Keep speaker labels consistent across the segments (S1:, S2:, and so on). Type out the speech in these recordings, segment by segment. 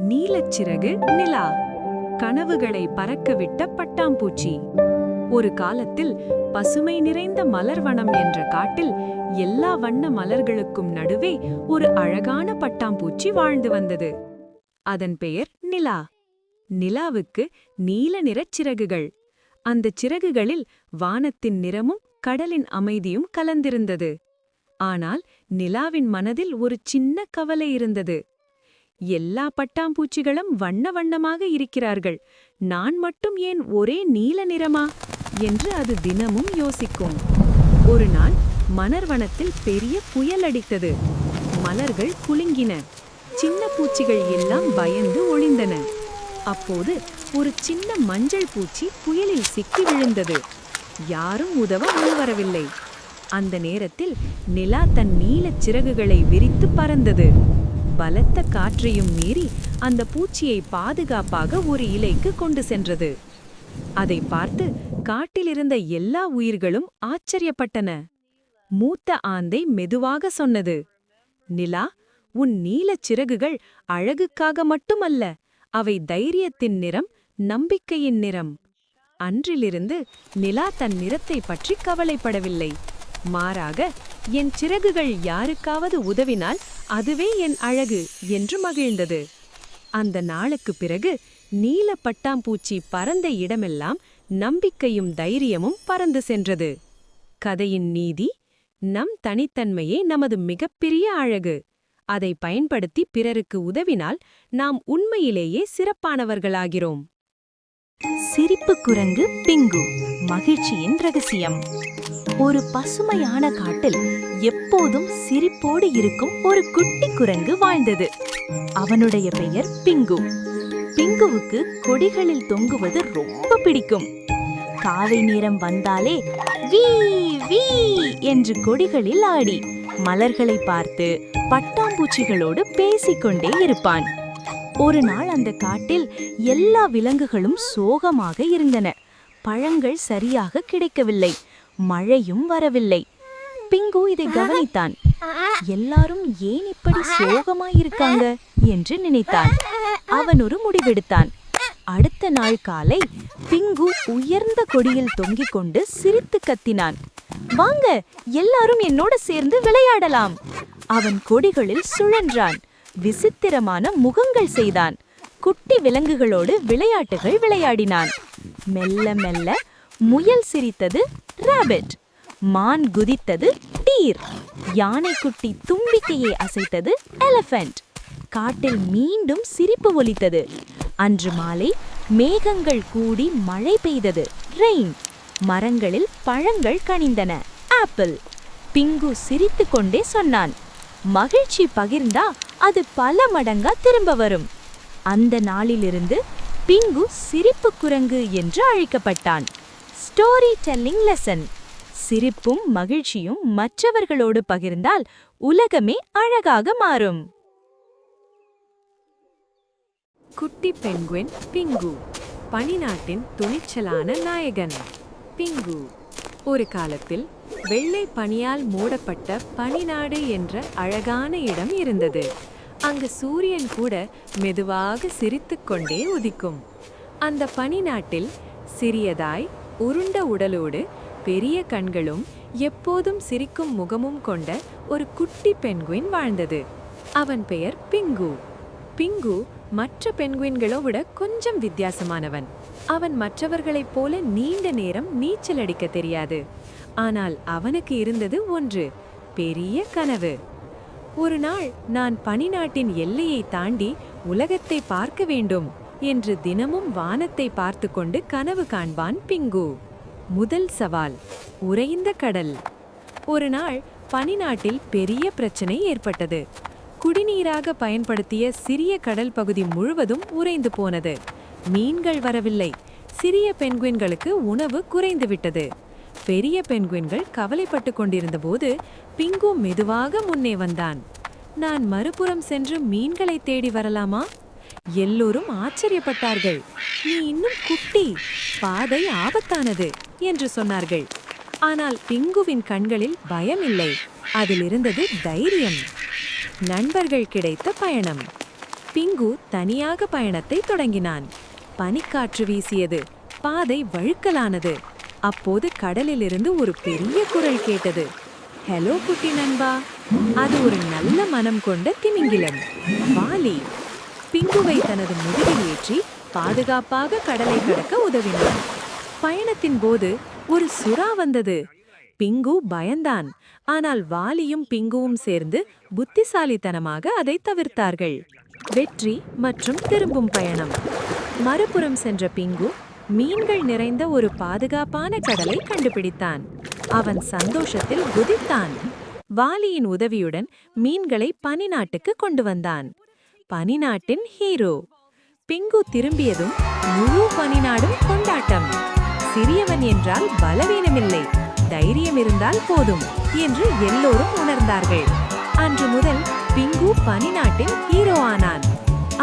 S1: நீலச்சிறகு நிலா, கனவுகளை பறக்கவிட்ட பட்டாம்பூச்சி. ஒரு காலத்தில் பசுமை நிறைந்த மலர்வனம் என்ற காட்டில் எல்லா வண்ண மலர்களுக்கும் நடுவே ஒரு அழகான பட்டாம்பூச்சி வாழ்ந்து வந்தது. அதன் பெயர் நிலா. நிலாவுக்கு நீல நிறச் சிறகுகள். அந்தச் சிறகுகளில் வானத்தின் நிறமும் கடலின் அமைதியும் கலந்திருந்தது. ஆனால் நிலாவின் மனதில் ஒரு சின்ன கவலை இருந்தது. எல்லா பட்டாம்பூச்சிகளும் வண்ண வண்ணமாக இருக்கிறார்கள், நான் மட்டும் ஏன் ஒரே நீல நிறமா என்று அது தினமும் யோசிக்கும். ஒரு நாள் மலர்வனத்தில் பெரிய புயல் அடித்தது. மலர்கள் குலுங்கின, சின்ன பூச்சிகள் எல்லாம் பயந்து ஒளிந்தன. அப்போது ஒரு சின்ன மஞ்சள் பூச்சி புயலில் சிக்கி விழுந்தது. யாரும் உதவ முன்வரவில்லை. அந்த நேரத்தில் நிலா தன் நீலச் சிறகுகளை விரித்து பறந்தது. பலத்த காற்றையும் மீறி அந்த பூச்சியை பாதுகாப்பாக ஒரு இலைக்கு கொண்டு சென்றது. அதை பார்த்து காட்டிலிருந்த எல்லா உயிர்களும் ஆச்சரியப்பட்டன. மூத்த ஆந்தை மெதுவாக சொன்னது, நிலா, உன் நீலச் சிறகுகள் அழகுக்காக மட்டுமல்ல, அவை தைரியத்தின் நிறம், நம்பிக்கையின் நிறம். அன்றிலிருந்து நிலா தன் நிறத்தை பற்றி கவலைப்படவில்லை. மாறாக, என் சிறகுகள் யாருக்காவது உதவினால் அதுவே என் அழகு என்று மகிழ்ந்தது. அந்த நாளுக்கு பிறகு நீல பட்டாம்பூச்சி பறந்த இடமெல்லாம் நம்பிக்கையும் தைரியமும் பறந்து சென்றது. கதையின் நீதி: நம் தனித்தன்மையே நமது மிகப்பெரிய அழகு. அதை பயன்படுத்தி பிறருக்கு உதவினால் நாம் உண்மையிலேயே சிறப்பானவர்களாகிறோம்.
S2: சிரிப்பு குரங்கு பிங்கு, மகிழ்ச்சியின் ரகசியம். ஒரு பசுமையான காட்டில் எப்போதும் சிரிப்போடு இருக்கும் ஒரு குட்டி குரங்கு வாழ்ந்தது. அவனுடைய பெயர் பிங்கு. பிங்குவுக்கு கொடிகளில் தொங்குவது ரொம்ப பிடிக்கும். காலை நேரம் வந்தாலே வீ வீ என்று கொடிகளில் ஆடி மலர்களை பார்த்து பட்டாம்பூச்சிகளோடு பேசிக்கொண்டே இருப்பான். ஒரு நாள் அந்த காட்டில் எல்லா விலங்குகளும் சோகமாக இருந்தன. பழங்கள் சரியாக கிடைக்கவில்லை, மழையும் வரவில்லை. பிங்கு இதை கவனித்தான். எல்லாரும் ஏன் இப்படி சோகமாயிருக்காங்க என்று நினைத்தான். அவன் ஒரு முடிவெடுத்தான். அடுத்த நாள் காலை பிங்கு உயர்ந்த கொடியில் தொங்கிக் கொண்டு சிரித்து கத்தினான், வாங்க, எல்லாரும் என்னோட சேர்ந்து விளையாடலாம். அவன் கொடிகளில் சுழன்றான், விசித்திரமான முகங்கள் செய்தான், குட்டி விலங்குகளோடு விளையாட்டுகள் விளையாடினான். மெல்ல மெல்ல முயல் சிரித்தது ராபிட், மான் குதித்தது டீர், யானைக்குட்டி தும்பிக்கையை அசைத்தது எலிஃபண்ட். காட்டில் மீண்டும் சிரிப்பு ஒலித்தது. அன்று மாலை மேகங்கள் கூடி மழை பெய்தது ரெயின். மரங்களில் பழங்கள் கனிந்தன ஆப்பிள். பிங்கு சிரித்து கொண்டே சொன்னான், மகிழ்ச்சி பகிர்ந்தா அது பல மடங்கா திரும்ப வரும். அந்த நாளிலிருந்து பிங்கு சிரிப்பு குரங்கு என்று அழைக்கப்பட்டான். ஸ்டோரி டெல்லிங் லெசன்: சிரிப்பும் மகிழ்ச்சியும் மற்றவர்களோடு பகிர்ந்தால் உலகமே அழகாக மாறும்.
S1: குட்டி பெங்குயின் பிங்கு, பனிநாட்டின் துணிச்சலான நாயகன். பிங்கு ஒரு காலத்தில் வெள்ளை பனியால் மூடப்பட்ட பனிநாடு என்ற அழகான இடம் இருந்தது. அங்கு சூரியன் கூட மெதுவாக சிரித்துக்கொண்டே உதிக்கும். அந்த பனிநாட்டில் சிறியதாய் உருண்ட உடலோடு பெரிய கண்களும் எப்போதும் சிரிக்கும் முகமும் கொண்ட ஒரு குட்டி பென்குயின் வாழ்ந்தது. அவன் பெயர் பிங்கு. பிங்கு மற்ற பென்குயின்களை விட கொஞ்சம் வித்தியாசமானவன். அவன் மற்றவர்களைப் போல நீண்ட நேரம் நீச்சல் அடிக்க தெரியாது. ஆனால் அவனுக்கு இருந்தது ஒன்று, பெரிய கனவு. ஒரு நாள் நான் பனிநாட்டின் எல்லையை தாண்டி உலகத்தை பார்க்க வேண்டும் என்று தினமும் வானத்தை பார்த்து கொண்டு கனவு காண்பான் பிங்கு. முதல் சவால்: உறைந்த கடல். ஒரு நாள் பனிநாட்டில் பெரிய பிரச்சனை ஏற்பட்டது. குடிநீராக பயன்படுத்திய சிறிய கடல் பகுதி முழுவதும் உறைந்து போனது. மீன்கள் வரவில்லை. சிறிய பென்குயின்களுக்கு உணவு குறைந்துவிட்டது. பெரிய பென்குயின்கள் கவலைப்பட்டு கொண்டிருந்த போது பிங்கு மெதுவாக முன்னே வந்தான். நான் மறுபுறம் சென்று மீன்களை தேடி வரலாமா? எல்லோரும் ஆச்சரியப்பட்டார்கள். நீ இன்னும் குட்டி, பாதை ஆபத்தானது என்று சொன்னார்கள். ஆனால் பிங்குவின் கண்களில் பயம் இல்லை, அதில் இருந்தது தைரியம். நண்பர்கள் கிடைத்த பயணம். பிங்கு தனியாக பயணத்தை தொடங்கினான். பனிக்காற்று வீசியது, பாதை வழுக்கலானது. அப்போது கடலிலிருந்து ஒரு பெரிய குரல் கேட்டது. ஹலோ குட்டி நண்பா. அது ஒரு நல்ல மனம் கொண்ட திமிங்கிலம், வாலி. பிங்குவை தனது முதுகில் ஏற்றி பாதுகாப்பாக கடலை கடக்க உதவினான். பயணத்தின் போது ஒரு சுறா வந்தது. பிங்கு பயந்தான். ஆனால் வாலியும் பிங்குவும் சேர்ந்து புத்திசாலித்தனமாக அதை தவிர்த்தார்கள். வெற்றி மற்றும் திரும்பும் பயணம். மறுபுறம் சென்ற பிங்கு மீன்கள் நிறைந்த ஒரு பாதுகாப்பான கடலை கண்டுபிடித்தான். அவன் சந்தோஷத்தில் குதித்தான். வாலியின் உதவியுடன் மீன்களை பனிநாட்டுக்கு கொண்டு வந்தான். பனிநாட்டின் ஹீரோ. பிங்கு திரும்பியதும் முழு பனிநாடும் கொண்டாட்டம். சிறியவன் என்றால் பலவீனமில்லை, தைரியம் இருந்தால் போதும் என்று எல்லோரும் உணர்ந்தார்கள். அன்று முதல் பிங்கு பனிநாட்டின் ஹீரோ ஆனான்.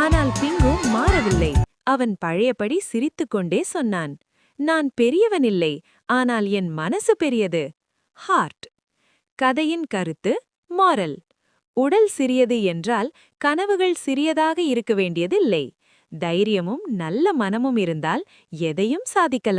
S1: ஆனால் பிங்கு மாறவில்லை. அவன் பழையபடி சிரித்துக்கொண்டே சொன்னான், நான் பெரியவனில்லை, ஆனால் என் மனசு பெரியது. ஹார்ட். கதையின் கருத்து மாரல். உடல் சிறியது என்றால் கனவுகள் சிறியதாக இருக்க வேண்டியதில்லை. தைரியமும் நல்ல மனமும் இருந்தால் எதையும் சாதிக்கலாம்.